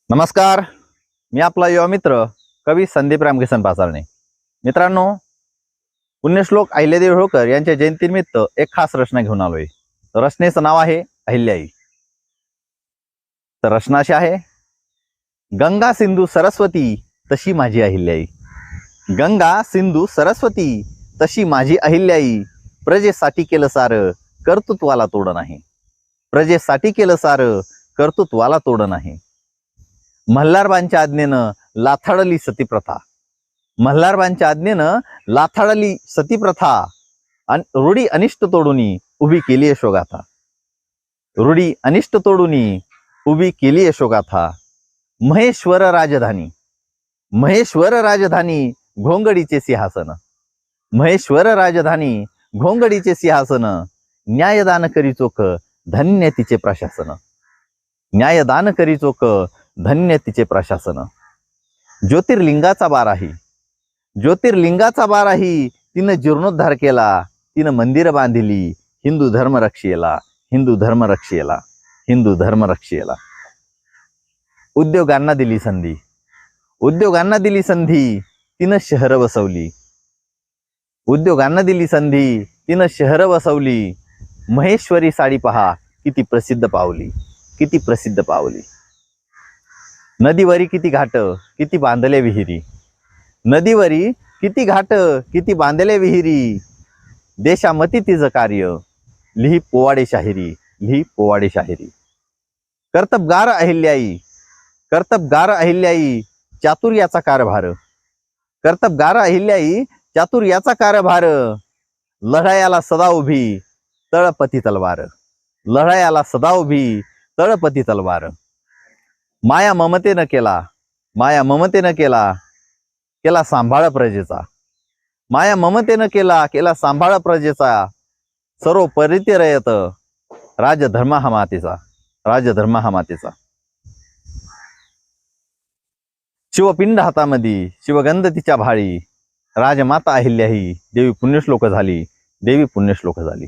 नमस्कार. मी आपला युवा मित्र कवी संदीप रामकिसन पाचारणे. मित्रांनो, पुण्यश्लोक अहिल्यादेवी होळकर यांच्या जयंतीनिमित्त एक खास रचना घेऊन आलोय. तर रचनेचं नाव आहे अहिल्याई. तर रचना अशी आहे: गंगा सिंधू सरस्वती तशी माझी अहिल्याई. गंगा सिंधू सरस्वती तशी माझी अहिल्याई. प्रजेसाठी केलं सार कर्तृत्वाला तोड नाही. प्रजेसाठी केलं सार कर्तृत्वाला तोड नाही. मल्हारबांच्या आज्ञेनं लाथाडली सतीप्रथा. मल्हारबांच्या आज्ञेनं लाथाडली सतीप्रथा. रूढी अनिष्ट तोडूनी उभी केली यशोगाथा. रूढी अनिष्ट तोडूनी उभी केली यशोगाथा. महेश्वर राजधानी. महेश्वर राजधानी घोंगडीचे सिंहासन. महेश्वर राजधानी घोंगडीचे सिंहासन. न्यायदान करी चोख धन्य तिचे प्रशासन. न्यायदान करी चोख धन्य तिचे प्रशासन. ज्योतिर्लिंगाचा बाराही. ज्योतिर्लिंगाचा बाराही तिनं जीर्णोद्धार केला. तिनं मंदिर बांधिली हिंदू धर्म रक्षेला. हिंदू धर्म रक्षेला. हिंदू धर्म रक्षेला. उद्योगांना दिली संधी. उद्योगांना दिली संधी तिनं शहर वसवली. उद्योगांना दिली संधी तिनं शहर वसवली. महेश्वरी साडी पहा किती प्रसिद्ध पावली. किती प्रसिद्ध पावली. नदीवरी किती घाट किती बांधले विहिरी. नदीवरी किती घाट किती बांधले विहिरी. देशामती तिचं कार्य लिही पोवाडे शाहिरी. लिही पोवाडे शाहिरी. कर्तबगार अहिल्याई. कर्तबगार अहिल्याई चातुर्याचा कारभार. कर्तबगार अहिल्याई चातुर्याचा कारभार. लढायाला सदा उभी तळपती तलवार. लढायाला सदा उभी तळपती तलवार. माया ममतेनं केला. माया ममतेनं केला केला सांभाळ प्रजेचा. माया ममतेनं केला सांभाळ प्रजेचा. सर्व परित्य रयत राजधर्म हा मातेचा. राजधर्म हा मातेचा. शिवपिंड हातामध्ये शिवगंध तिच्या भाळी. राजमाता अहिल्याही देवी पुण्यश्लोक झाली. देवी पुण्यश्लोक झाली.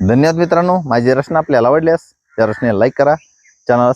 धन्यवाद मित्रांनो. माझी रचना आपल्याला आवडल्यास त्या रचनेला लाईक करा. चॅनलला